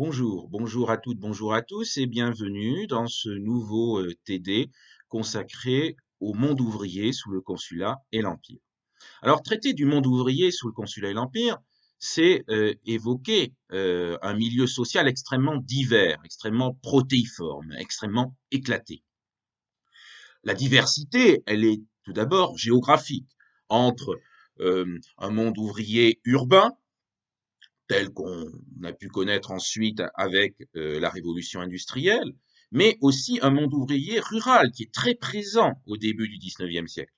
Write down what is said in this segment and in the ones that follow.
Bonjour à toutes, bonjour à tous et bienvenue dans ce nouveau TD consacré au monde ouvrier sous le Consulat et l'Empire. Alors, traiter du monde ouvrier sous le Consulat et l'Empire, c'est évoquer un milieu social extrêmement divers, extrêmement protéiforme, extrêmement éclaté. La diversité, elle est tout d'abord géographique, entre un monde ouvrier urbain, tel qu'on a pu connaître ensuite avec la révolution industrielle, mais aussi un monde ouvrier rural qui est très présent au début du XIXe siècle.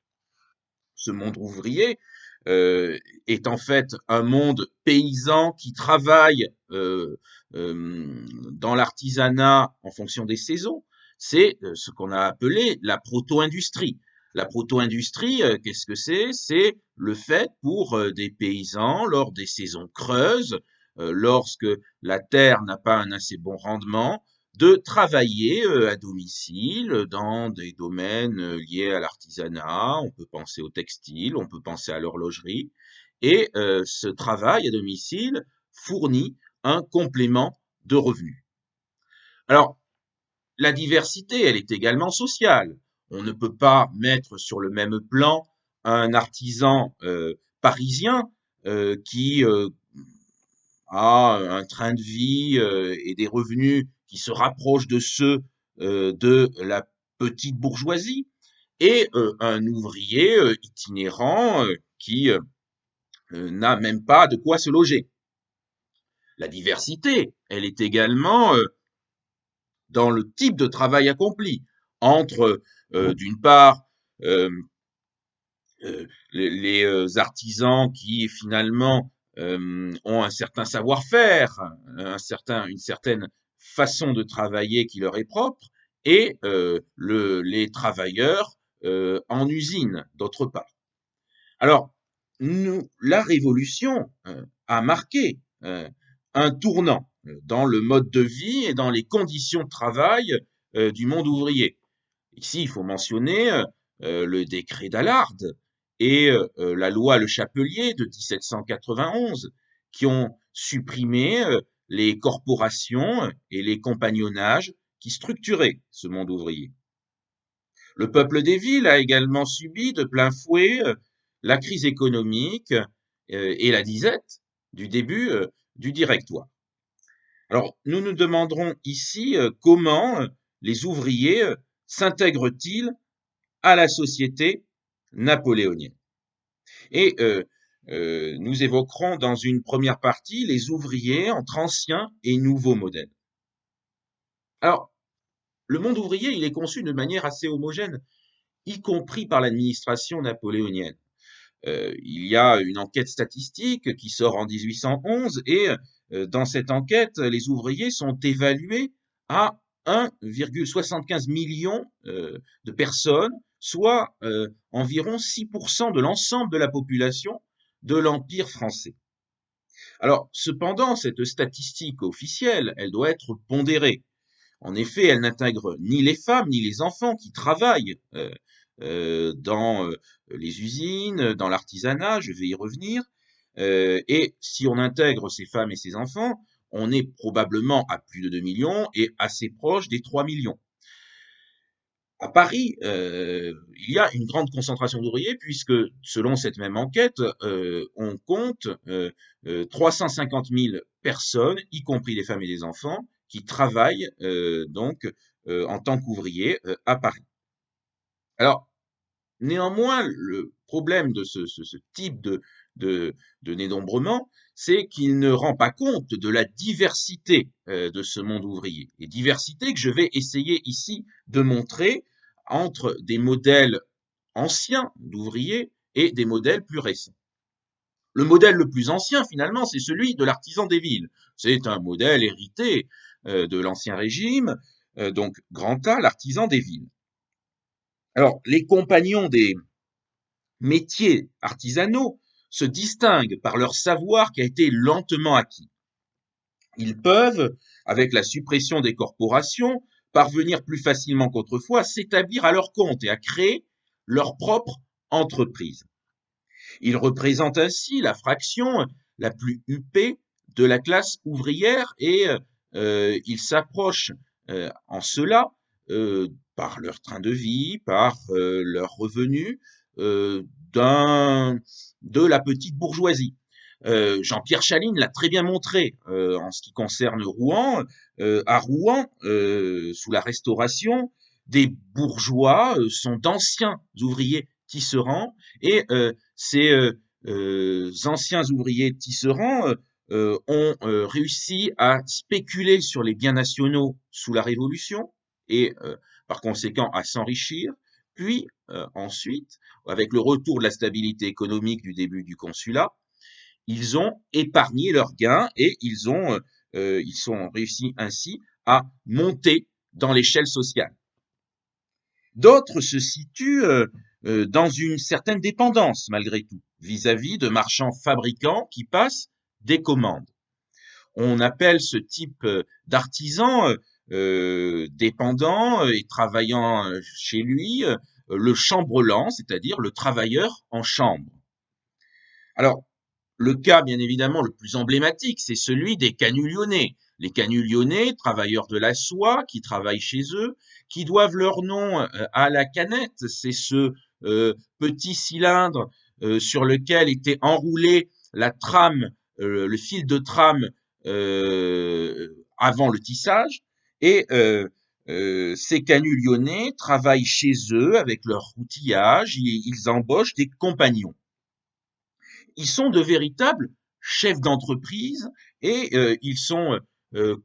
Ce monde ouvrier est en fait un monde paysan qui travaille dans l'artisanat en fonction des saisons. C'est ce qu'on a appelé la proto-industrie. La proto-industrie, qu'est-ce que c'est? C'est le fait pour des paysans, lors des saisons creuses, lorsque la terre n'a pas un assez bon rendement, de travailler à domicile dans des domaines liés à l'artisanat. On peut penser au textile, on peut penser à l'horlogerie. Et ce travail à domicile fournit un complément de revenus. Alors, la diversité, elle est également sociale. On ne peut pas mettre sur le même plan un artisan parisien qui a un train de vie et des revenus qui se rapprochent de ceux de la petite bourgeoisie, et un ouvrier itinérant qui n'a même pas de quoi se loger. La diversité, elle est également dans le type de travail accompli, entre d'une part euh, les artisans qui finalement ont un certain savoir-faire, une certaine façon de travailler qui leur est propre, et les travailleurs en usine, d'autre part. Alors, la Révolution a marqué un tournant dans le mode de vie et dans les conditions de travail du monde ouvrier. Ici, il faut mentionner le décret d'Allard et la loi Le Chapelier de 1791, qui ont supprimé les corporations et les compagnonnages qui structuraient ce monde ouvrier. Le peuple des villes a également subi de plein fouet la crise économique et la disette du début du Directoire. Alors, nous nous demanderons ici comment les ouvriers s'intègrent-ils à la société napoléonienne. Et nous évoquerons dans une première partie les ouvriers entre anciens et nouveaux modèles. Alors, le monde ouvrier, il est conçu de manière assez homogène, y compris par l'administration napoléonienne. Il y a une enquête statistique qui sort en 1811 et dans cette enquête, les ouvriers sont évalués à 1,75 million de personnes, soit environ 6% de l'ensemble de la population de l'Empire français. Alors, cependant, cette statistique officielle, elle doit être pondérée. En effet, elle n'intègre ni les femmes ni les enfants qui travaillent dans les usines, dans l'artisanat, je vais y revenir. Et si on intègre ces femmes et ces enfants, on est probablement à plus de 2 millions et assez proche des 3 millions. À Paris, il y a une grande concentration d'ouvriers puisque, selon cette même enquête, on compte 350 000 personnes, y compris les femmes et les enfants, qui travaillent en tant qu'ouvriers à Paris. Alors, néanmoins, le problème de ce type de dénombrement, c'est qu'il ne rend pas compte de la diversité de ce monde ouvrier. Et diversité que je vais essayer ici de montrer entre des modèles anciens d'ouvriers et des modèles plus récents. Le modèle le plus ancien, finalement, c'est celui de l'artisan des villes. C'est un modèle hérité de l'Ancien Régime, donc grand A, l'artisan des villes. Alors, les compagnons des métiers artisanaux se distinguent par leur savoir qui a été lentement acquis. Ils peuvent, avec la suppression des corporations, parvenir plus facilement qu'autrefois à s'établir à leur compte et à créer leur propre entreprise. Ils représentent ainsi la fraction la plus huppée de la classe ouvrière et ils s'approchent en cela par leur train de vie, par leurs revenus, d'un de la petite bourgeoisie. Jean-Pierre Chaline l'a très bien montré en ce qui concerne Rouen. À Rouen, sous la Restauration, des bourgeois sont d'anciens ouvriers tisserands et ces anciens ouvriers tisserands ont réussi à spéculer sur les biens nationaux sous la Révolution et par conséquent à s'enrichir. Puis ensuite, avec le retour de la stabilité économique du début du Consulat, ils ont épargné leurs gains et ils sont réussi ainsi à monter dans l'échelle sociale. D'autres se situent dans une certaine dépendance malgré tout vis-à-vis de marchands fabricants qui passent des commandes. On appelle ce type d'artisan dépendant et travaillant chez lui le chambrelan, c'est-à-dire le travailleur en chambre. Alors, le cas, bien évidemment, le plus emblématique, c'est celui des canulionnés. Les canulionnés, travailleurs de la soie, qui travaillent chez eux, qui doivent leur nom à la canette. C'est ce petit cylindre sur lequel était enroulée la trame, le fil de trame avant le tissage. Et ces canulionnés travaillent chez eux avec leur outillage. Ils embauchent des compagnons. Ils sont de véritables chefs d'entreprise et ils sont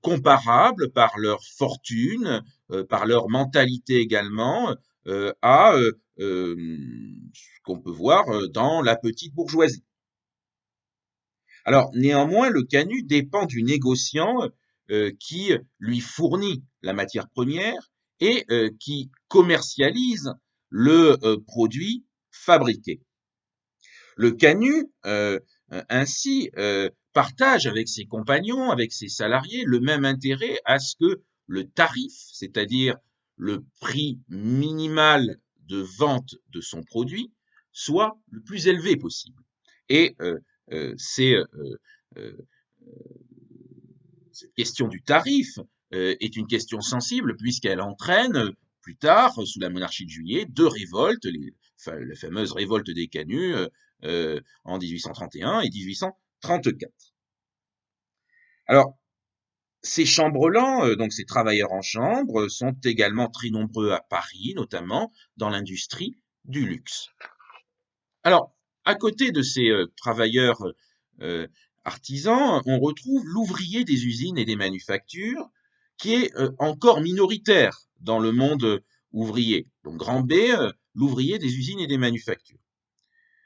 comparables par leur fortune, par leur mentalité également, à ce qu'on peut voir dans la petite bourgeoisie. Alors, néanmoins, le canut dépend du négociant qui lui fournit la matière première et qui commercialise le produit fabriqué. Le canut, ainsi, partage avec ses compagnons, avec ses salariés, le même intérêt à ce que le tarif, c'est-à-dire le prix minimal de vente de son produit, soit le plus élevé possible. Et cette question du tarif est une question sensible puisqu'elle entraîne plus tard, sous la monarchie de Juillet, deux révoltes, la fameuse révolte des canuts en 1831 et 1834. Alors, ces chambellans, donc ces travailleurs en chambre, sont également très nombreux à Paris, notamment dans l'industrie du luxe. Alors, à côté de ces travailleurs artisans, on retrouve l'ouvrier des usines et des manufactures, qui est encore minoritaire dans le monde ouvrier. Donc, grand B, l'ouvrier des usines et des manufactures.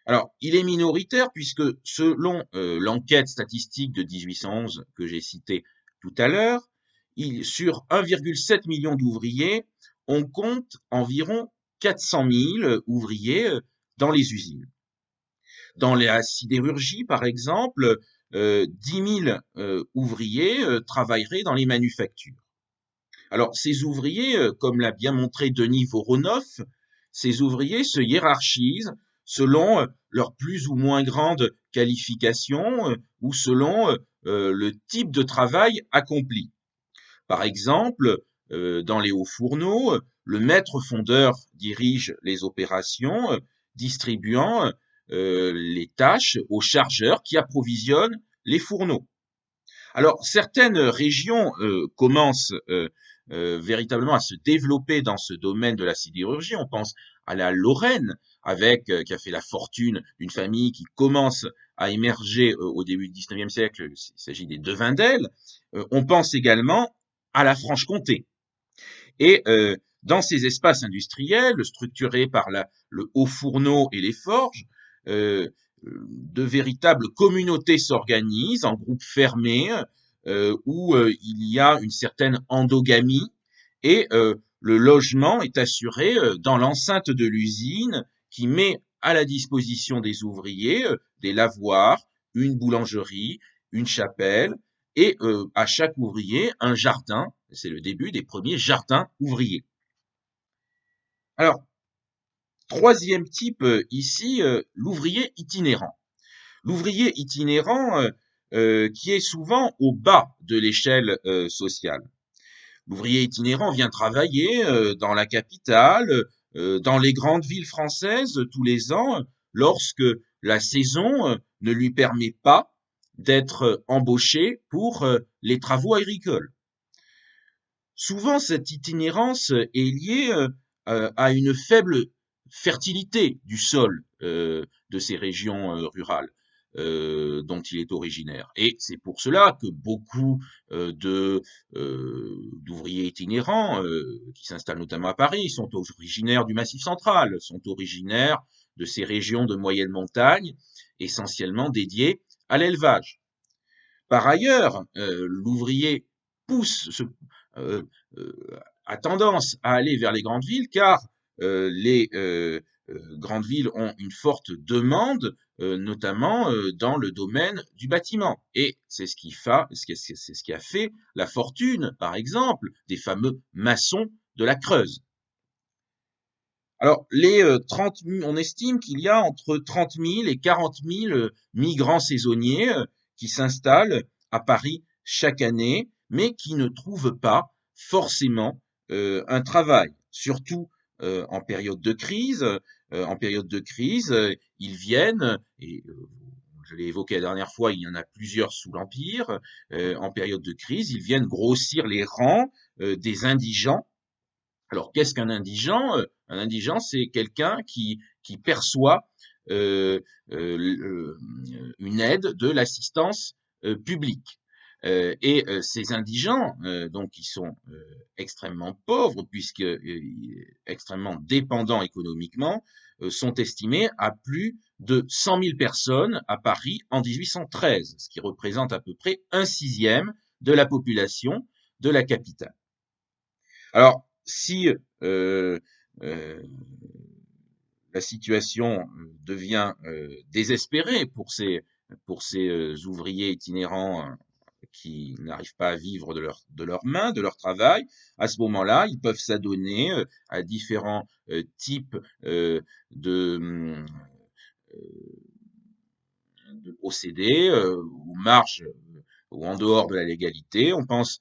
Alors, il est minoritaire puisque selon l'enquête statistique de 1811 que j'ai citée tout à l'heure, sur 1,7 million d'ouvriers, on compte environ 400 000 ouvriers dans les usines. Dans la sidérurgie, par exemple, 10 000 ouvriers travailleraient dans les manufactures. Alors, ces ouvriers, comme l'a bien montré Denis Voronoff, ces ouvriers se hiérarchisent selon leur plus ou moins grande qualification ou selon le type de travail accompli. Par exemple, dans les hauts fourneaux, le maître fondeur dirige les opérations, distribuant les tâches aux chargeurs qui approvisionnent les fourneaux. Alors, certaines régions commencent véritablement à se développer dans ce domaine de la sidérurgie. On pense à la Lorraine, qui a fait la fortune d'une famille qui commence à émerger au début du XIXe siècle. Il s'agit des Devindel. On pense également à la Franche-Comté. Et dans ces espaces industriels, structurés par le haut fourneau et les forges, de véritables communautés s'organisent en groupes fermés où il y a une certaine endogamie et le logement est assuré dans l'enceinte de l'usine qui met à la disposition des ouvriers des lavoirs, une boulangerie, une chapelle et à chaque ouvrier un jardin. C'est le début des premiers jardins ouvriers. Alors, troisième type ici, l'ouvrier itinérant. L'ouvrier itinérant qui est souvent au bas de l'échelle sociale. L'ouvrier itinérant vient travailler dans la capitale, dans les grandes villes françaises tous les ans, lorsque la saison ne lui permet pas d'être embauché pour les travaux agricoles. Souvent, cette itinérance est liée à une faible fertilité du sol de ces régions rurales dont il est originaire. Et c'est pour cela que beaucoup d'ouvriers itinérants qui s'installent notamment à Paris sont originaires du Massif central, sont originaires de ces régions de moyenne montagne, essentiellement dédiées à l'élevage. Par ailleurs, l'ouvrier pousse euh, euh, a tendance à aller vers les grandes villes car les grandes villes ont une forte demande, notamment dans le domaine du bâtiment. Et c'est ce qui a fait la fortune, par exemple, des fameux maçons de la Creuse. Alors, on estime qu'il y a entre 30 000 et 40 000 migrants saisonniers qui s'installent à Paris chaque année, mais qui ne trouvent pas forcément un travail, surtout en période de crise. En période de crise, ils viennent, et je l'ai évoqué la dernière fois, il y en a plusieurs sous l'Empire. En période de crise, ils viennent grossir les rangs des indigents. Alors, qu'est-ce qu'un indigent? Un indigent, c'est quelqu'un qui perçoit euh, euh, une aide de l'assistance publique. Ces indigents, donc, qui sont extrêmement pauvres, puisque extrêmement dépendants économiquement, sont estimés à plus de 100 000 personnes à Paris en 1813, ce qui représente à peu près un sixième de la population de la capitale. Alors, si euh, euh, la situation devient désespérée pour ces ouvriers itinérants qui n'arrivent pas à vivre de leurs mains, de leur travail, à ce moment-là, ils peuvent s'adonner à différents types de, de procédés aux marges ou en dehors de la légalité. On pense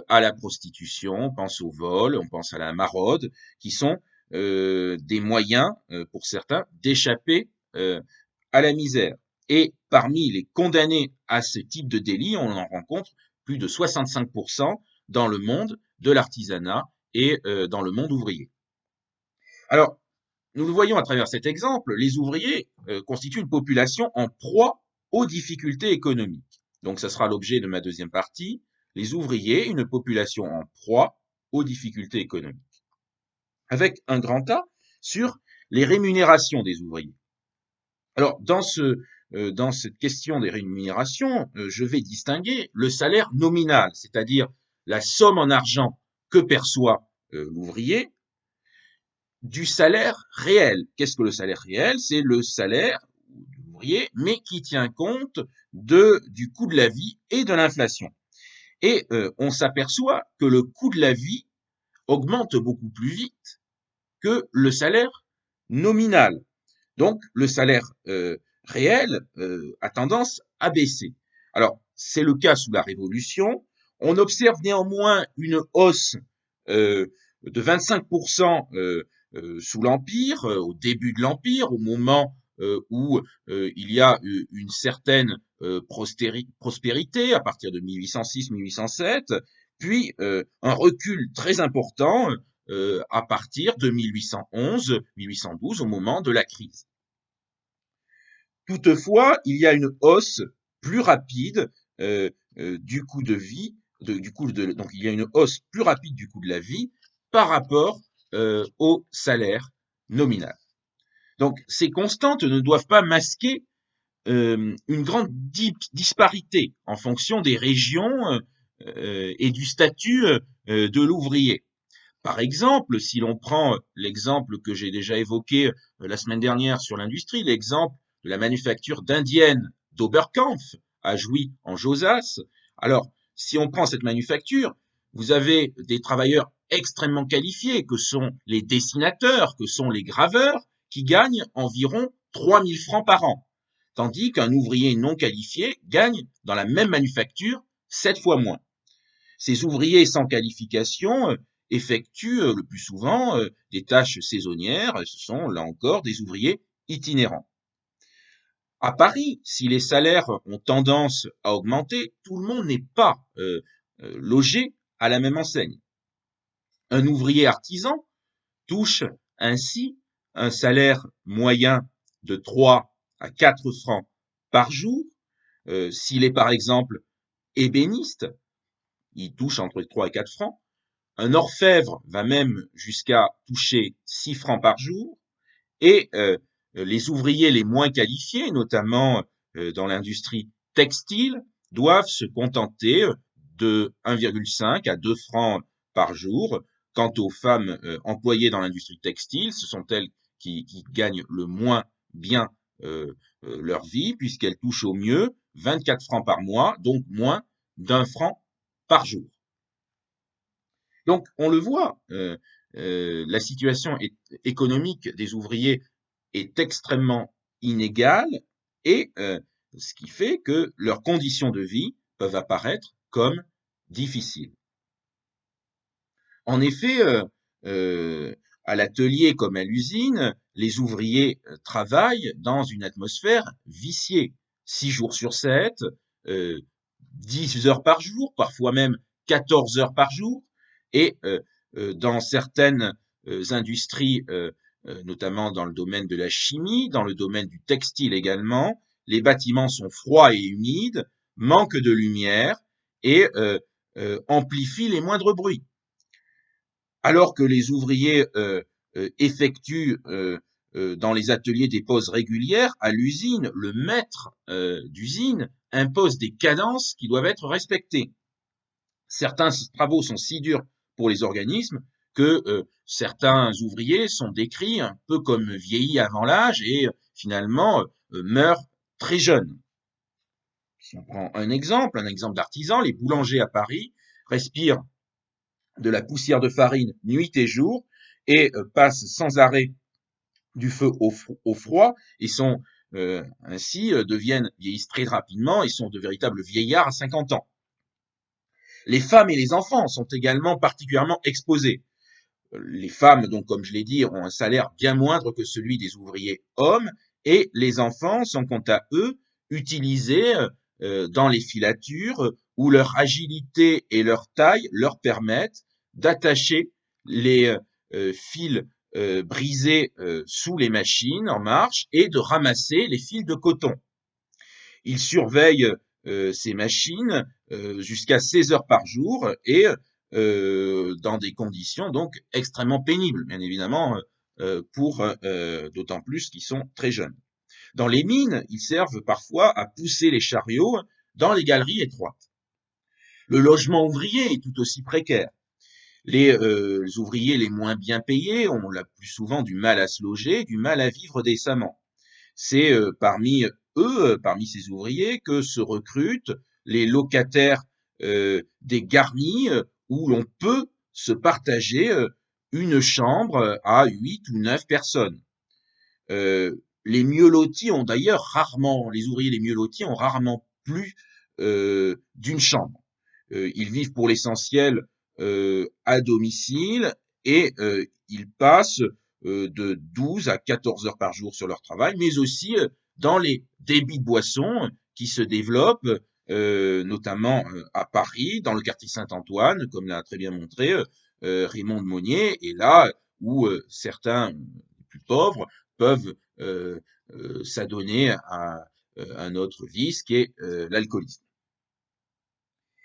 à la prostitution, on pense au vol, on pense à la maraude, qui sont des moyens, pour certains, d'échapper à la misère. Et parmi les condamnés à ce type de délit, on en rencontre plus de 65% dans le monde de l'artisanat et dans le monde ouvrier. Alors, nous le voyons à travers cet exemple, les ouvriers constituent une population en proie aux difficultés économiques. Donc, ça sera l'objet de ma deuxième partie. Les ouvriers, une population en proie aux difficultés économiques. Avec un grand A sur les rémunérations des ouvriers. Alors, dans cette question des rémunérations, je vais distinguer le salaire nominal, c'est-à-dire la somme en argent que perçoit l'ouvrier, du salaire réel. Qu'est-ce que le salaire réel? C'est le salaire de l'ouvrier, mais qui tient compte du coût de la vie et de l'inflation. Et on s'aperçoit que le coût de la vie augmente beaucoup plus vite que le salaire nominal. Donc, le salaire réel a tendance à baisser. Alors, c'est le cas sous la Révolution. On observe néanmoins une hausse de 25% sous l'Empire, au début de l'Empire, au moment où il y a une certaine prospérité à partir de 1806-1807, puis un recul très important à partir de 1811-1812 au moment de la crise. Toutefois, il y a une hausse plus rapide du coût de vie, donc il y a une hausse plus rapide du coût de la vie par rapport au salaire nominal. Donc ces constantes ne doivent pas masquer une grande disparité en fonction des régions et du statut de l'ouvrier. Par exemple, si l'on prend l'exemple que j'ai déjà évoqué la semaine dernière sur l'industrie, l'exemple de la manufacture d'indienne d'Oberkampf à Jouy en Josas, alors si on prend cette manufacture, vous avez des travailleurs extrêmement qualifiés que sont les dessinateurs, que sont les graveurs, qui gagnent environ 3 000 francs par an. tandis qu'un ouvrier non qualifié gagne dans la même manufacture 7 fois moins. Ces ouvriers sans qualification effectuent le plus souvent des tâches saisonnières, ce sont là encore des ouvriers itinérants. À Paris, si les salaires ont tendance à augmenter, tout le monde n'est pas logé à la même enseigne. Un ouvrier artisan touche ainsi un salaire moyen de 3 à 4 francs par jour. S'il est par exemple ébéniste, il touche entre 3 et 4 francs. Un orfèvre va même jusqu'à toucher 6 francs par jour. Et les ouvriers les moins qualifiés, notamment dans l'industrie textile, doivent se contenter de 1,5 à 2 francs par jour. Quant aux femmes employées dans l'industrie textile, ce sont elles qui gagnent le moins bien leur vie, puisqu'elles touchent au mieux 24 francs par mois, donc moins d'1 franc par jour. Donc, on le voit, la situation économique des ouvriers est extrêmement inégale et ce qui fait que leurs conditions de vie peuvent apparaître comme difficiles. En effet, à l'atelier comme à l'usine, les ouvriers travaillent dans une atmosphère viciée, 6 jours sur 7, 10 heures par jour, parfois même 14 heures par jour, et dans certaines industries, notamment dans le domaine de la chimie, dans le domaine du textile également, les bâtiments sont froids et humides, manquent de lumière et amplifient les moindres bruits. Alors que les ouvriers effectuent dans les ateliers des pauses régulières, à l'usine, le maître d'usine impose des cadences qui doivent être respectées. Certains travaux sont si durs pour les organismes que certains ouvriers sont décrits un peu comme vieillis avant l'âge et finalement meurent très jeunes. Si on prend un exemple d'artisan, les boulangers à Paris respirent de la poussière de farine nuit et jour et passent sans arrêt du feu au froid et sont ainsi vieillissent très rapidement et sont de véritables vieillards à 50 ans. Les femmes et les enfants sont également particulièrement exposés. Les femmes, donc, comme je l'ai dit, ont un salaire bien moindre que celui des ouvriers hommes et les enfants sont, quant à eux, utilisés dans les filatures où leur agilité et leur taille leur permettent d'attacher les fils brisés sous les machines en marche et de ramasser les fils de coton. Ils surveillent ces machines jusqu'à 16 heures par jour et dans des conditions donc extrêmement pénibles, bien évidemment, pour d'autant plus qu'ils sont très jeunes. Dans les mines, ils servent parfois à pousser les chariots dans les galeries étroites. Le logement ouvrier est tout aussi précaire. Les ouvriers les moins bien payés ont la plus souvent du mal à se loger, du mal à vivre décemment. C'est parmi ces ouvriers, que se recrutent les locataires des garnis où l'on peut se partager une chambre à 8 ou 9 personnes. Les mieux lotis ont d'ailleurs rarement, les ouvriers les mieux lotis ont rarement plus d'une chambre. Ils vivent pour l'essentiel à domicile et ils passent de 12 à 14 heures par jour sur leur travail, mais aussi dans les débits de boissons qui se développent, notamment à Paris, dans le quartier Saint-Antoine, comme l'a très bien montré Raymond de Monnier, et là où certains plus pauvres peuvent s'adonner à un autre vice qui est l'alcoolisme.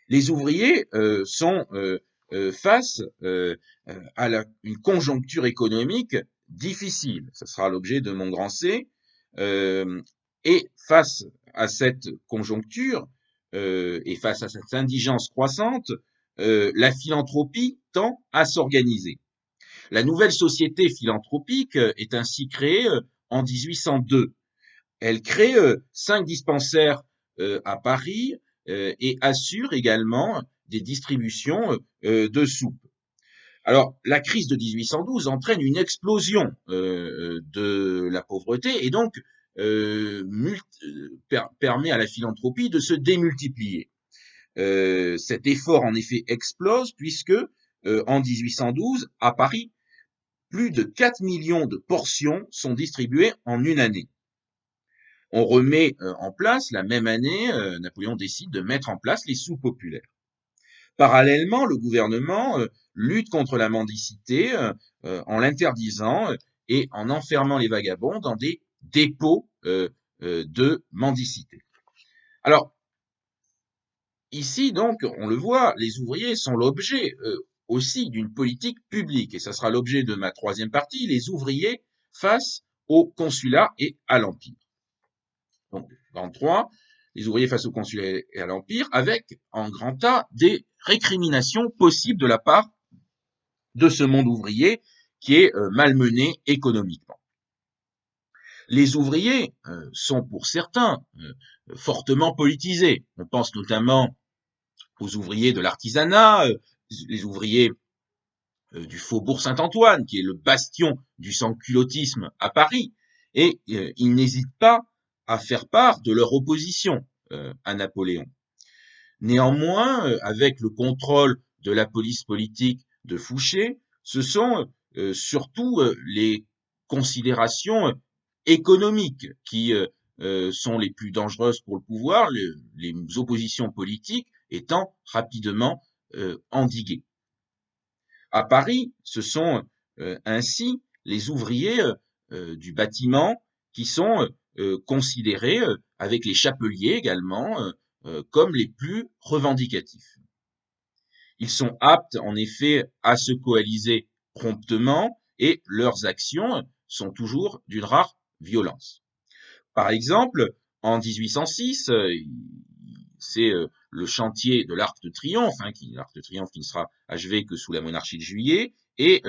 Les ouvriers sont face à une conjoncture économique difficile. Ce sera l'objet de mon grand C. Et face à cette conjoncture et face à cette indigence croissante, la philanthropie tend à s'organiser. La nouvelle société philanthropique est ainsi créée en 1802. Elle crée 5 dispensaires à Paris et assure également des distributions de soupe. Alors, la crise de 1812 entraîne une explosion de la pauvreté et donc permet à la philanthropie de se démultiplier. Cet effort, en effet, explose puisque, en 1812, à Paris, plus de 4 millions de portions sont distribuées en une année. On remet en place, la même année, Napoléon décide de mettre en place les sous populaires. Parallèlement, le gouvernement lutte contre la mendicité en l'interdisant et en enfermant les vagabonds dans des dépôts de mendicité. Alors, ici, donc, on le voit, les ouvriers sont l'objet aussi d'une politique publique, et ça sera l'objet de ma troisième partie, les ouvriers face au consulat et à l'Empire. Donc, dans 3, les ouvriers face au consulat et à l'Empire, avec, en grand A, des récriminations possibles de la part de ce monde ouvrier qui est malmené économiquement. Les ouvriers sont pour certains fortement politisés. On pense notamment aux ouvriers de l'artisanat, les ouvriers du Faubourg Saint-Antoine, qui est le bastion du sans-culottisme à Paris, et ils n'hésitent pas à faire part de leur opposition à Napoléon. Néanmoins, avec le contrôle de la police politique de Fouché, ce sont surtout les considérations économiques qui sont les plus dangereuses pour le pouvoir, les oppositions politiques étant rapidement endiguées. À Paris, ce sont ainsi les ouvriers du bâtiment qui sont considérés, avec les chapeliers également, comme les plus revendicatifs. Ils sont aptes, en effet, à se coaliser promptement et leurs actions sont toujours d'une rare violence. Par exemple, en 1806, c'est le chantier de l'Arc de Triomphe, l'Arc de Triomphe qui ne sera achevé que sous la monarchie de Juillet, et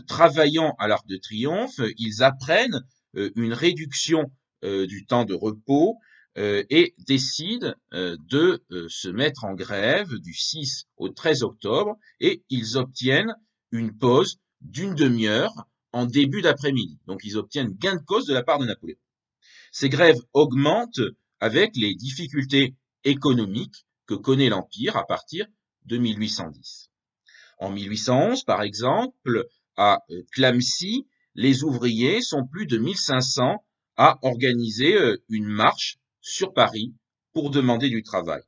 travaillant à l'Arc de Triomphe, ils apprennent une réduction du temps de repos et décident de se mettre en grève du 6 au 13 octobre, et ils obtiennent une pause d'une demi-heure en début d'après-midi. Donc ils obtiennent gain de cause de la part de Napoléon. Ces grèves augmentent avec les difficultés économiques que connaît l'Empire à partir de 1810. En 1811, par exemple, à Clamecy, les ouvriers sont plus de 1500 à organiser une marche sur Paris pour demander du travail.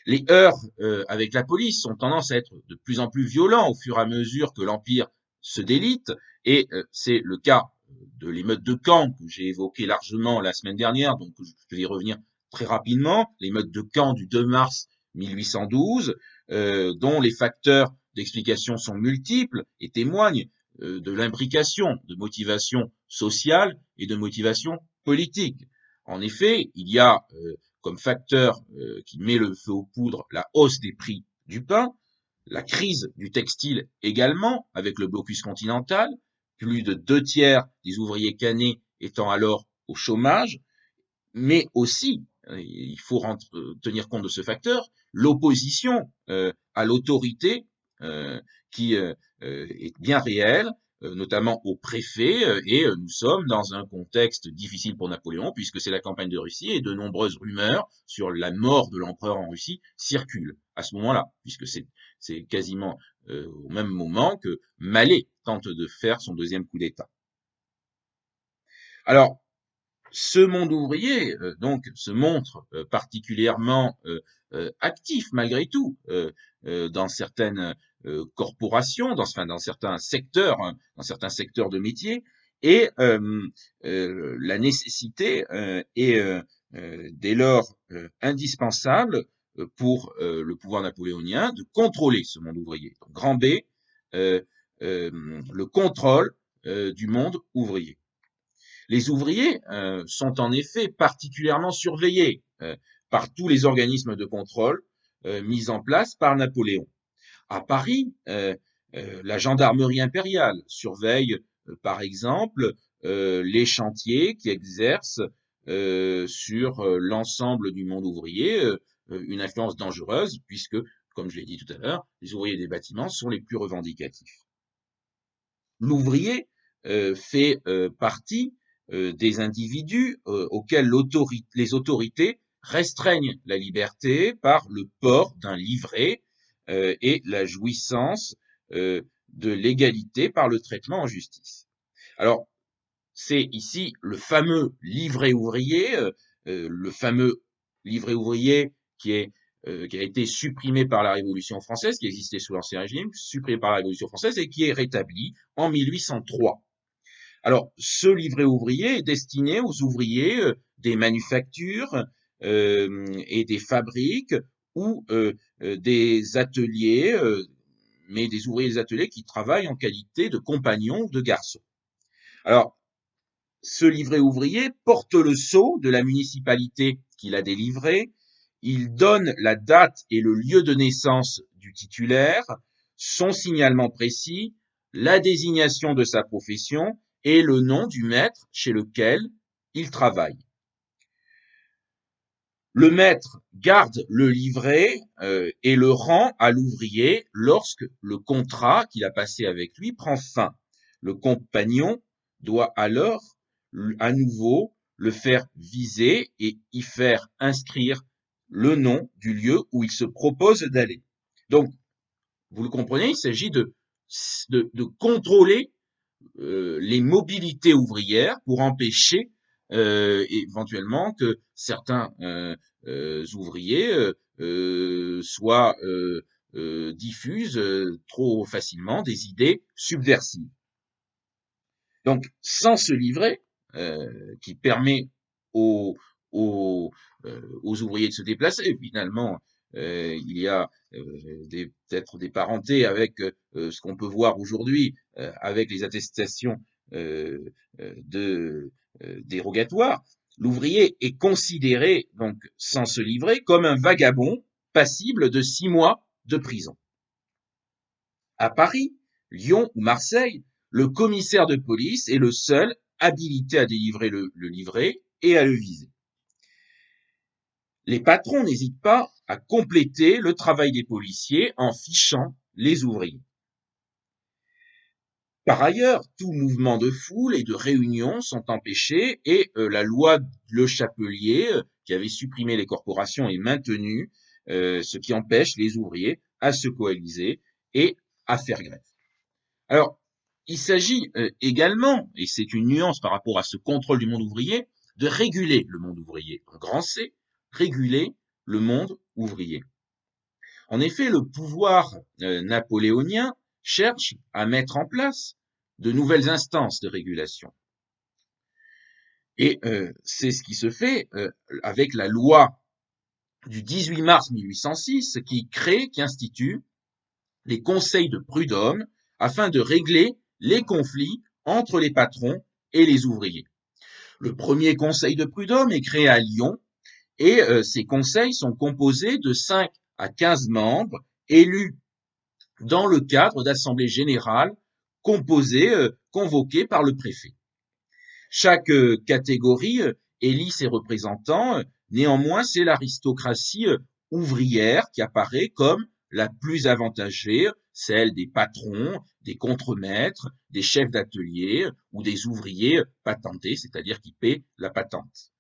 Les heurts avec la police ont tendance à être de plus en plus violents au fur et à mesure que l'Empire se délite, et c'est le cas de l'émeute de Caen que j'ai évoqué largement la semaine dernière, donc je vais y revenir très rapidement, l'émeute de Caen du 2 mars 1812, dont les facteurs d'explication sont multiples et témoignent de l'imbrication de motivation sociale et de motivation politique. En effet, il y a comme facteur qui met le feu aux poudres la hausse des prix du pain, la crise du textile également, avec le blocus continental, plus de 2 tiers des ouvriers canés étant alors au chômage, mais aussi, il faut tenir compte de ce facteur, l'opposition à l'autorité qui est bien réelle, notamment au préfet, et nous sommes dans un contexte difficile pour Napoléon, puisque c'est la campagne de Russie, et de nombreuses rumeurs sur la mort de l'empereur en Russie circulent à ce moment-là, puisque c'est quasiment au même moment que Mallet tente de faire son deuxième coup d'État. Alors, ce monde ouvrier, donc, se montre particulièrement actif malgré tout dans certaines corporations, dans certains secteurs, dans certains secteurs de métier, et la nécessité est dès lors indispensable pour le pouvoir napoléonien de contrôler ce monde ouvrier. Donc, grand B, le contrôle du monde ouvrier. Les ouvriers sont en effet particulièrement surveillés par tous les organismes de contrôle mis en place par Napoléon. À Paris, la gendarmerie impériale surveille, par exemple, les chantiers qui exercent sur l'ensemble du monde ouvrier une influence dangereuse, puisque, comme je l'ai dit tout à l'heure, les ouvriers des bâtiments sont les plus revendicatifs. L'ouvrier fait partie des individus auxquels les autorités restreignent la liberté par le port d'un livret et la jouissance de l'égalité par le traitement en justice. Alors, c'est ici le fameux livret ouvrier qui a été supprimé par la Révolution française, qui existait sous l'Ancien Régime, supprimé par la Révolution française et qui est rétabli en 1803. Alors, ce livret ouvrier est destiné aux ouvriers des manufactures et des fabriques ou des ateliers, mais des ouvriers des ateliers qui travaillent en qualité de compagnons de garçons. Alors, ce livret ouvrier porte le sceau de la municipalité qui l'a délivré. Il donne la date et le lieu de naissance du titulaire, son signalement précis, la désignation de sa profession et le nom du maître chez lequel il travaille. Le maître garde le livret et le rend à l'ouvrier lorsque le contrat qu'il a passé avec lui prend fin. Le compagnon doit alors à nouveau le faire viser et y faire inscrire le nom du lieu où il se propose d'aller. Donc, vous le comprenez, il s'agit de contrôler les mobilités ouvrières pour empêcher éventuellement que certains ouvriers diffusent trop facilement des idées subversives. Donc, sans ce livret qui permet aux, aux, aux ouvriers de se déplacer, finalement, il y a peut-être des parentés avec ce qu'on peut voir aujourd'hui avec les attestations dérogatoires. L'ouvrier est considéré, donc, sans ce livret, comme un vagabond passible de 6 mois de prison. À Paris, Lyon ou Marseille, le commissaire de police est le seul habilité à délivrer le livret et à le viser. Les patrons n'hésitent pas à compléter le travail des policiers en fichant les ouvriers. Par ailleurs, tout mouvement de foule et de réunion sont empêchés et la loi Le Chapelier, qui avait supprimé les corporations, est maintenue, ce qui empêche les ouvriers à se coaliser et à faire grève. Alors, il s'agit également, et c'est une nuance par rapport à ce contrôle du monde ouvrier, de réguler le monde ouvrier. Donc, grand C, réguler le monde ouvrier. En effet, le pouvoir napoléonien cherche à mettre en place de nouvelles instances de régulation. Et c'est ce qui se fait avec la loi du 18 mars 1806 qui institue les conseils de prud'homme afin de régler les conflits entre les patrons et les ouvriers. Le premier conseil de prud'homme est créé à Lyon et ces conseils sont composés de 5 à 15 membres élus dans le cadre d'assemblées générales convoquées par le préfet. Chaque catégorie élit ses représentants. Néanmoins, c'est l'aristocratie ouvrière qui apparaît comme la plus avantagée, celle des patrons, des contremaîtres, des chefs d'atelier ou des ouvriers patentés, c'est-à-dire qui paient la patente.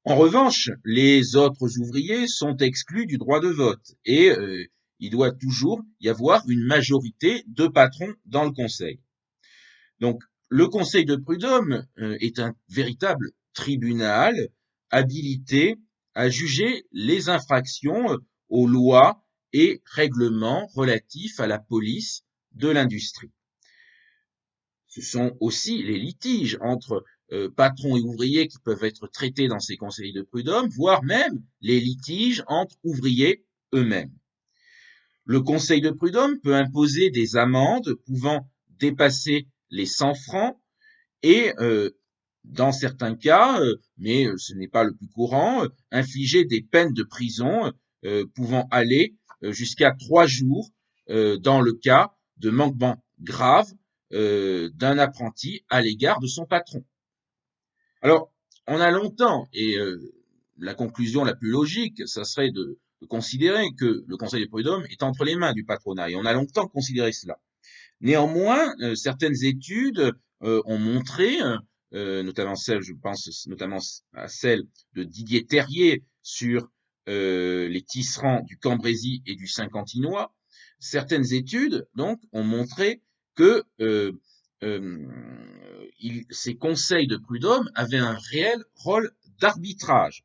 En revanche, les autres ouvriers sont exclus du droit de vote et il doit toujours y avoir une majorité de patrons dans le conseil. Donc, le conseil de prud'homme est un véritable tribunal habilité à juger les infractions aux lois et règlements relatifs à la police de l'industrie. Ce sont aussi les litiges entre patrons et ouvriers qui peuvent être traités dans ces conseils de prud'homme, voire même les litiges entre ouvriers eux-mêmes. Le conseil de prud'homme peut imposer des amendes pouvant dépasser les 100 francs et, dans certains cas, mais ce n'est pas le plus courant, infliger des peines de prison pouvant aller jusqu'à 3 jours dans le cas de manquements graves d'un apprenti à l'égard de son patron. Alors, on a longtemps, et la conclusion la plus logique, ça serait de considérer que le conseil de prud'homme est entre les mains du patronat, et on a longtemps considéré cela. Néanmoins, certaines études ont montré notamment celle, je pense notamment à celle de Didier Terrier sur les tisserands du Cambrésis et du Saint-Quentinois, certaines études donc ont montré que ces conseils de prud'homme avaient un réel rôle d'arbitrage.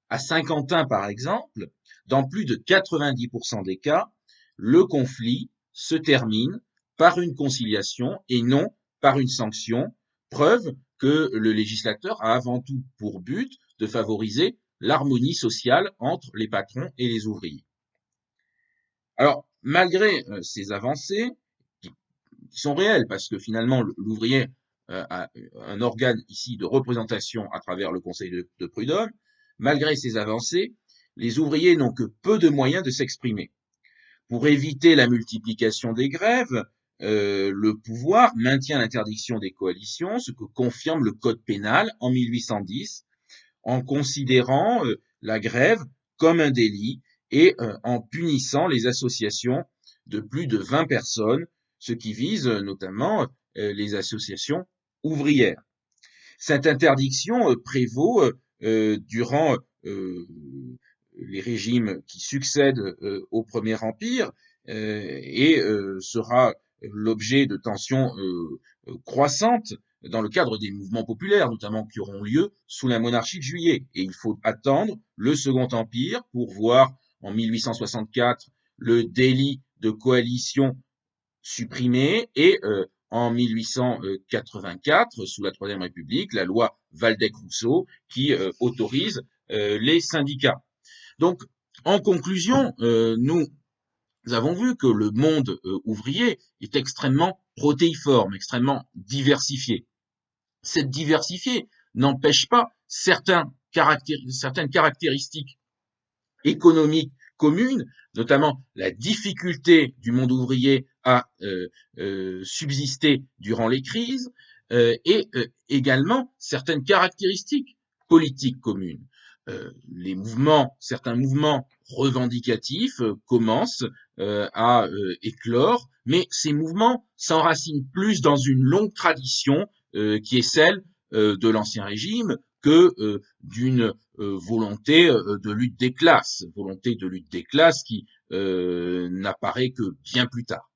À Saint-Quentin, par exemple, dans plus de 90% des cas, le conflit se termine par une conciliation et non par une sanction, preuve que le législateur a avant tout pour but de favoriser l'harmonie sociale entre les patrons et les ouvriers. Alors, malgré ces avancées, qui sont réelles, parce que finalement l'ouvrier a un organe ici de représentation à travers le Conseil de prud'homme, malgré ces avancées, les ouvriers n'ont que peu de moyens de s'exprimer. Pour éviter la multiplication des grèves, le pouvoir maintient l'interdiction des coalitions, ce que confirme le Code pénal en 1810, en considérant la grève comme un délit et en punissant les associations de plus de 20 personnes, ce qui vise notamment les associations ouvrières. Cette interdiction prévaut durant les régimes qui succèdent au Premier Empire et sera l'objet de tensions croissantes dans le cadre des mouvements populaires, notamment qui auront lieu sous la monarchie de Juillet. Et il faut attendre le Second Empire pour voir en 1864 le délit de coalition supprimé et en 1884, sous la Troisième République, la loi Waldeck-Rousseau qui autorise les syndicats. Donc, en conclusion, nous avons vu que le monde ouvrier est extrêmement protéiforme, extrêmement diversifié. Cette diversité n'empêche pas certaines caractéristiques économiques communes, notamment la difficulté du monde ouvrier à subsister durant les crises, et également certaines caractéristiques politiques communes. Certains mouvements revendicatifs commencent à éclore, mais ces mouvements s'enracinent plus dans une longue tradition qui est celle de l'Ancien Régime que d'une volonté de lutte des classes qui n'apparaît que bien plus tard.